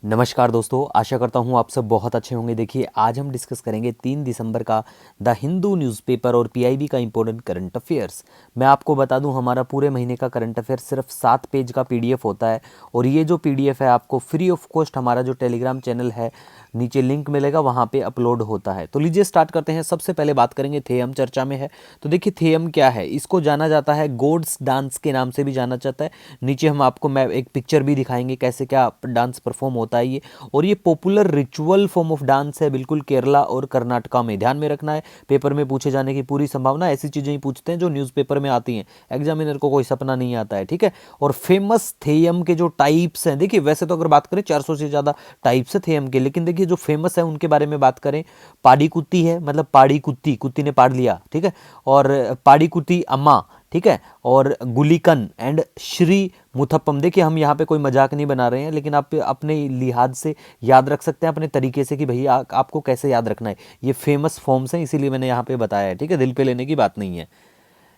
नमस्कार दोस्तों, आशा करता हूँ आप सब बहुत अच्छे होंगे। देखिए, आज हम डिस्कस करेंगे 3 दिसंबर का द हिंदू न्यूज़पेपर और पीआईबी का इम्पोर्टेंट करंट अफेयर्स। मैं आपको बता दूं, हमारा पूरे महीने का करंट अफेयर सिर्फ 7 पेज का पीडीएफ होता है और ये जो पीडीएफ है आपको फ्री ऑफ कॉस्ट हमारा जो टेलीग्राम चैनल है, नीचे लिंक मिलेगा, वहाँ पे अपलोड होता है। तो लीजिए स्टार्ट करते हैं। सबसे पहले बात करेंगे, थेयम चर्चा में है। तो देखिए, थेयम क्या है? इसको जाना जाता है गॉड्स डांस के नाम से भी जाना जाता है। नीचे हम आपको मैं एक पिक्चर भी दिखाएंगे कैसे क्या डांस परफॉर्म होता है ये। और ये popular ritual form of dance है, बिल्कुल केरला और कर्नाटका में। ध्यान में रखना है, पेपर में पूछे जाने की पूरी संभावना। ऐसी चीज़ें ही पूछते हैं जो न्यूज़पेपर में आती हैं, एग्जामिनर को कोई सपना नहीं आता है, ठीक है। और फेमस थेयम के जो टाइप्स हैं, देखिए वैसे तो अगर बात करें 400 से ज़्यादा टाइप्स है थेयम के, लेकिन देखिए जो फेमस है उनके बारे में बात करें। पाड़ी कुत्ती है, मतलब पाड़ी कुत्ती, कुत्ती ने पाड़ लिया, ठीक है। और पाड़ी कुत्ती अम्मा, ठीक है। और गुलिकन एंड श्री मुथप्पम। देखिए, हम यहाँ पे कोई मजाक नहीं बना रहे हैं, लेकिन आप अपने लिहाज से याद रख सकते हैं, अपने तरीके से, कि भैया आपको कैसे याद रखना है। ये फेमस फॉर्म्स हैं, इसीलिए मैंने यहाँ पे बताया है, ठीक है। दिल पे लेने की बात नहीं है।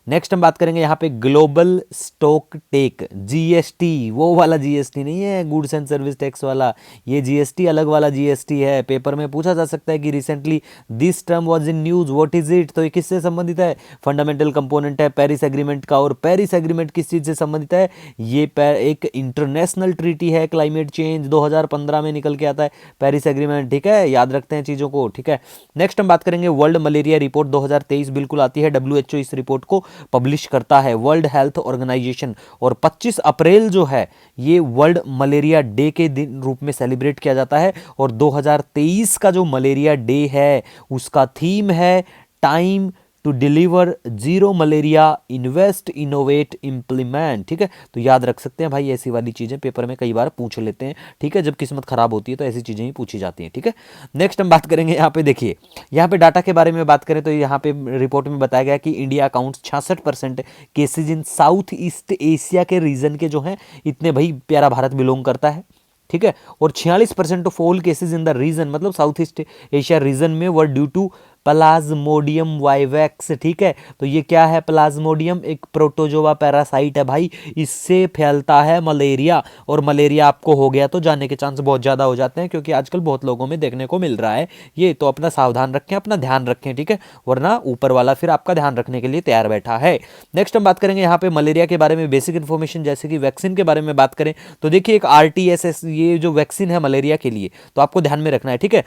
नेक्स्ट हम बात करेंगे यहाँ पे ग्लोबल स्टॉक टेक, जीएसटी। वो वाला जीएसटी नहीं है, गुड्स एंड सर्विस टैक्स वाला। ये जीएसटी अलग वाला जीएसटी है। पेपर में पूछा जा सकता है कि recently this term was in news, what is it. तो ये किससे संबंधित है? फंडामेंटल कंपोनेंट है पेरिस एग्रीमेंट का। और पेरिस एग्रीमेंट किस चीज़ से संबंधित है? ये एक इंटरनेशनल ट्रीटी है क्लाइमेट चेंज, 2015 में निकल के आता है पेरिस एग्रीमेंट, ठीक है। याद रखते हैं चीज़ों को, ठीक है। नेक्स्ट हम बात करेंगे वर्ल्ड मलेरिया रिपोर्ट 2023 बिल्कुल आती है। डब्ल्यूएचओ इस रिपोर्ट को पब्लिश करता है, वर्ल्ड हेल्थ ऑर्गेनाइजेशन। और 25 अप्रैल जो है ये वर्ल्ड मलेरिया डे के दिन रूप में सेलिब्रेट किया जाता है। और 2023 का जो मलेरिया डे है उसका थीम है time to deliver zero malaria, invest innovate implement, ठीक है। तो याद रख सकते हैं भाई, ऐसी वाली चीज़ें पेपर में कई बार पूछ लेते हैं, ठीक है। जब किस्मत खराब होती है तो ऐसी चीज़ें ही पूछी जाती हैं, ठीक है। नेक्स्ट हम बात करेंगे यहाँ पे, देखिए यहाँ पे डाटा के बारे में बात करें तो यहाँ पे रिपोर्ट में बताया गया कि India accounts 66% cases in south East Asia के रीजन के जो हैं, इतने भाई प्यारा भारत बिलोंग करता है, ठीक है। और 46% of all cases in the region, मतलब साउथ ईस्ट एशिया रीजन में, were due to Plasmodium vivax, ठीक है। तो ये क्या है? प्लाज्मोडियम एक प्रोटोजोआ पैरासाइट है भाई, इससे फैलता है मलेरिया। और मलेरिया आपको हो गया तो जाने के चांस बहुत ज़्यादा हो जाते हैं, क्योंकि आजकल बहुत लोगों में देखने को मिल रहा है ये। तो अपना सावधान रखें, अपना ध्यान रखें, ठीक है, वरना ऊपर वाला फिर आपका ध्यान रखने के लिए तैयार बैठा है। नेक्स्ट हम बात करेंगे यहाँ पे मलेरिया के बारे में बेसिक इन्फॉर्मेशन, जैसे कि वैक्सीन के बारे में बात करें तो देखिए एक आरटीएसएस, ये जो वैक्सीन है मलेरिया के लिए, तो आपको ध्यान में रखना है, ठीक है।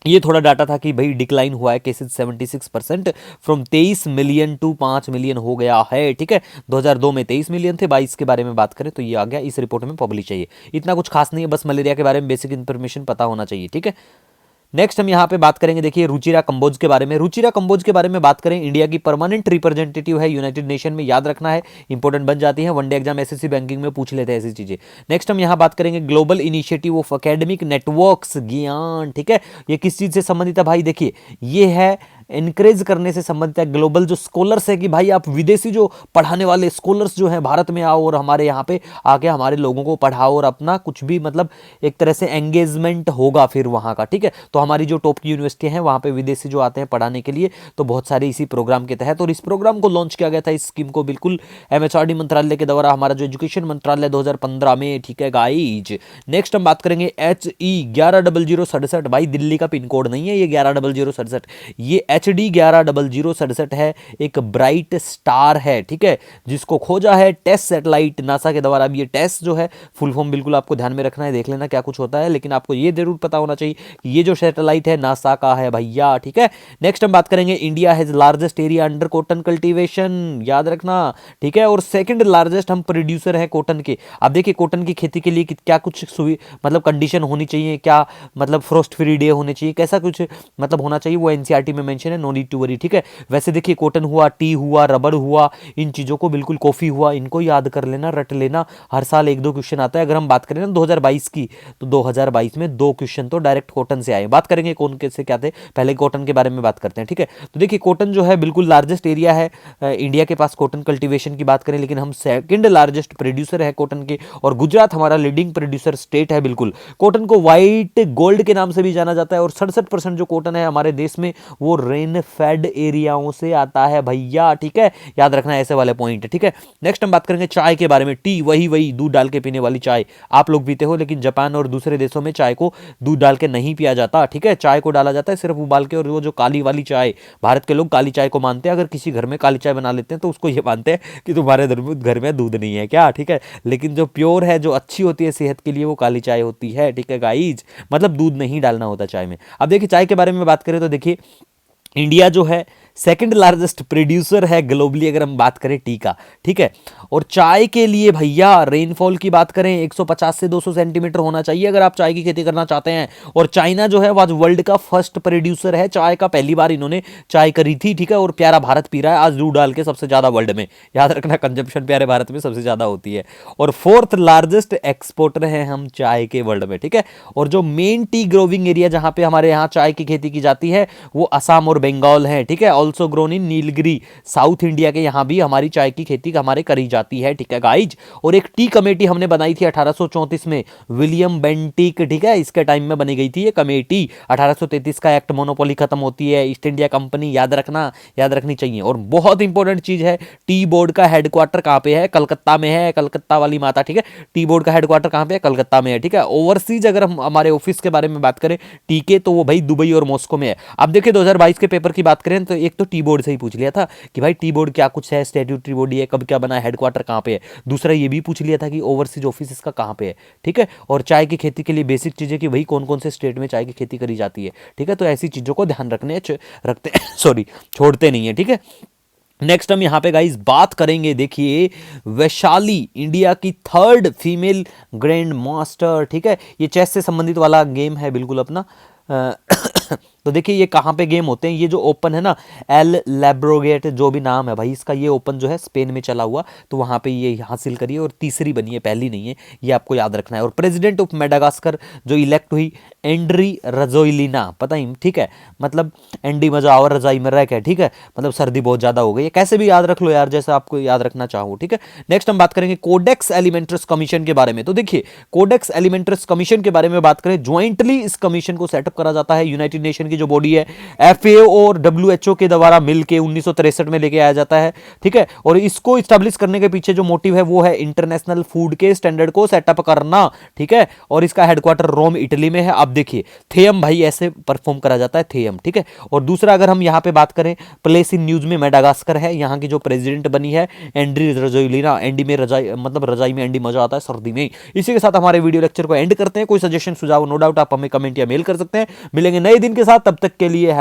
ये थोड़ा डाटा था कि भाई डिक्लाइन हुआ है cases 76%, from 23 million to 5 million हो गया है, ठीक है। 2002 में 23 मिलियन थे। 22 के बारे में बात करें तो ये आ गया, इस रिपोर्ट में पब्लिश चाहिए। इतना कुछ खास नहीं है, बस मलेरिया के बारे में बेसिक इन्फॉर्मेशन पता होना चाहिए, ठीक है। नेक्स्ट हम यहाँ पे बात करेंगे, देखिए रुचिरा कंबोज के बारे में। रुचिरा कंबोज के बारे में बात करें, इंडिया की परमानेंट रिप्रेजेंटेटिव है यूनाइटेड नेशन में, याद रखना है, इंपॉर्टेंट बन जाती है। वनडे एग्जाम एसएससी बैंकिंग में पूछ लेते हैं ऐसी चीजें। नेक्स्ट हम यहाँ बात करेंगे global initiative of academic networks, ज्ञान, ठीक है। ये किस चीज से संबंधित है भाई? देखिए ये है इनक्रेज करने से संबंधित है। ग्लोबल जो स्कॉलर्स है कि भाई आप विदेशी जो पढ़ाने वाले स्कॉलर्स जो हैं भारत में आओ और हमारे यहाँ पे आके हमारे लोगों को पढ़ाओ, और अपना कुछ भी मतलब एक तरह से एंगेजमेंट होगा फिर वहाँ का, ठीक है। तो हमारी जो टॉप की यूनिवर्सिटी हैं वहाँ पे विदेशी जो आते हैं पढ़ाने के लिए, तो बहुत सारे इसी प्रोग्राम के तहत, और इस प्रोग्राम को लॉन्च किया गया था, इस स्कीम को बिल्कुल एमएचआरडी मंत्रालय के द्वारा, हमारा जो एजुकेशन मंत्रालय 2015 में, ठीक है गाइज। नेक्स्ट हम बात करेंगे HE 110067, भाई दिल्ली का पिन कोड नहीं है ये 110067, ये HD 110067 है, एक ब्राइट स्टार है, ठीक है, जिसको खोजा है टेस्ट सैटेलाइट नासा के द्वारा। अब ये टेस्ट जो है फुल फॉर्म बिल्कुल आपको ध्यान में रखना है, देख लेना क्या कुछ होता है, लेकिन आपको ये जरूर पता होना चाहिए कि ये जो सैटेलाइट है नासा का है भैया, ठीक है। नेक्स्ट हम बात करेंगे, India has largest area under cotton cultivation, याद रखना, ठीक है। और सेकंड लार्जेस्ट हम प्रोड्यूसर है कॉटन के। अब देखिए कॉटन की खेती के लिए क्या कुछ मतलब कंडीशन होनी चाहिए, क्या मतलब फ्रोस्ट फ्री डे होने चाहिए, कैसा कुछ मतलब होना चाहिए, वो एनसीईआरटी में मेंशन है, नो नीड टू वरी, ठीक है। वैसे देखिए कॉटन हुआ, टी हुआ, रबड़ हुआ, इन चीजों को बिल्कुल, कॉफी हुआ, इनको याद कर लेना, रट लेना, हर साल एक दो क्वेश्चन आता है। अगर हम बात करें ना 2022 की, तो 2022 में 2 क्वेश्चन तो डायरेक्ट कॉटन से आए। बात करेंगे कौन कैसे क्या थे, पहले कॉटन के बारे में बात करते हैं, ठीक है। तो देखिए कॉटन जो है बिल्कुल लार्जेस्ट एरिया है इंडिया के पास कॉटन कल्टीवेशन की बात करें, लेकिन हम सेकंड लार्जेस्ट प्रोड्यूसर है कॉटन के, और गुजरात हमारा लीडिंग प्रोड्यूसर स्टेट है। बिल्कुल कॉटन को व्हाइट गोल्ड के नाम से भी जाना जाता है, और 67% जो कॉटन है हमारे देश में वो रेन फेड एरियाओं से आता है भैया, ठीक है, याद रखना ऐसे वाले पॉइंट है, ठीक है। नेक्स्ट हम बात करेंगे चाय के बारे में। टी वही दूध डाल के पीने वाली चाय आप लोग पीते हो, लेकिन जापान और दूसरे देशों में चाय को दूध डाल के नहीं पिया जाता, ठीक है। चाय को डाला जाता है सिर्फ उबाल के, और वो जो काली वाली चाय, भारत के लोग काली चाय को मानते हैं। अगर किसी घर में काली चाय बना लेते हैं तो उसको ये मानते हैं कि तुम्हारे घर में दूध नहीं है क्या, ठीक है। लेकिन जो प्योर है, जो अच्छी होती है सेहत के लिए, वो काली चाय होती है, ठीक है गाइज। मतलब दूध नहीं डालना होता चाय में। अब देखिए चाय के बारे में बात करें तो देखिए इंडिया जो है सेकंड लार्जेस्ट प्रोड्यूसर है ग्लोबली अगर हम बात करें टी का, ठीक है। और चाय के लिए भैया रेनफॉल की बात करें 150 से 200 सेंटीमीटर होना चाहिए अगर आप चाय की खेती करना चाहते हैं। और चाइना जो है आज वर्ल्ड का फर्स्ट प्रोड्यूसर है चाय का, पहली बार इन्होंने चाय करी थी, ठीक है। और प्यारा भारत पी रहा है आज दूध डाल के सबसे ज्यादा वर्ल्ड में, याद रखना कंजम्पशन प्यारे भारत में सबसे ज्यादा होती है। और फोर्थ लार्जेस्ट एक्सपोर्टर है हम चाय के वर्ल्ड में, ठीक है। और जो मेन टी ग्रोविंग एरिया जहां पे हमारे यहाँ चाय की खेती की जाती है वो असम और बंगाल है, ठीक है। Also grown in Nilgiri, south India के यहां भी हमारी चाय की खेती हमारे करी जाती है, ठीक है गाइज। और एक टी कमेटी हमने बनाई थी 1834 में, विलियम बेंटिक, ठीक है, इसके टाइम में बनी गई थी ये कमेटी। 1833 का एक्ट मोनोपोली खत्म होती है, ईस्ट इंडिया कंपनी, याद रखना, याद रखनी चाहिए। और बहुत इंपॉर्टेंट चीज है, टी बोर्ड का हेडक्वार्टर कहां पे है? कलकत्ता में है, कलकत्ता वाली माता, ठीक है। टी बोर्ड का हेडक्वार्टर कहां पे है? कलकत्ता में है, ठीक है। ओवरसीज अगर हम हमारे ऑफिस के बारे में बात करें टी के, तो वो भाई दुबई और मॉस्को में है। अब देखिए 2022 के पेपर की बात करें तो एक तो टी बोर्ड से ही पूछ लिया था कि भाई टी बोर्ड क्या कुछ है, स्टैट्यूटरी बॉडी है, कब क्या बना है, हेडक्वार्टर कहां पे है। दूसरा ये भी पूछ लिया था कि ओवरसीज ऑफिस इसका कहां पे है, ठीक है। और चाय की खेती के लिए बेसिक चीजें कि भाई कौन कौन से स्टेट में चाय की खेती करी जाती है, ठीक है। तो ऐसी चीजों को ध्यान रखते सॉरी छोड़ते नहीं है, ठीक है। नेक्स्ट हम यहाँ पे गाइस बात करेंगे, देखिए वैशाली इंडिया की थर्ड फीमेल ग्रैंड मास्टर, ठीक है। ये चेस से संबंधित वाला गेम है बिल्कुल अपना। तो देखिए ये कहाँ पे गेम होते हैं, ये जो ओपन है ना एल लैब्रोगेट जो भी नाम है भाई इसका, ये ओपन जो है स्पेन में चला हुआ, तो वहाँ पे ये हासिल करिए और तीसरी बनी है, पहली नहीं है, ये आपको याद रखना है। और प्रेसिडेंट ऑफ मेडागास्कर जो इलेक्ट हुई एंड्री रजोइलिना, पता ही, ठीक है। मतलब एंडी मजा और रजाई में रह के, ठीक है। मतलब सर्दी बहुत ज्यादा हो गई है, कैसे भी याद रख लो यार, जैसे आपको याद रखना चाहो, ठीक है। नेक्स्ट हम बात करेंगे कोडेक्स एलिमेंट्रस कमीशन के बारे में। तो देखिए कोडेक्स एलिमेंट्रस कमीशन के बारे में बात करें, ज्वाइंटली इस कमीशन को सेटअप करा जाता है, यूनाइटेड नेशन की जो बॉडी है एफएओ और डब्ल्यूएचओ के द्वारा मिलकर 1963 में लेके आया जाता है, ठीक है। और इसको स्टैब्लिश करने के पीछे जो मोटिव है वो है इंटरनेशनल फूड के स्टैंडर्ड को सेटअप करना, ठीक है। और इसका हेडक्वार्टर रोम इटली में है। अब देखिए थेयम भाई ऐसे परफॉर्म करा जाता है, थेयम, ठीक है। और दूसरा अगर हम यहां पे बात करें प्लेस इन न्यूज में मेडागास्कर है, यहां की जो प्रेसिडेंट बनी है एंड्री रजोइलिना, एंडी में रजाई, मतलब रजाई में एंडी मजा आता है सर्दी में। इसी के साथ हमारे वीडियो लेक्चर को एंड करते हैं। कोई सजेशन सुझाव नो डाउट आप हमें कमेंट या मेल कर सकते हैं। मिलेंगे नए दिन के साथ, तब तक के लिए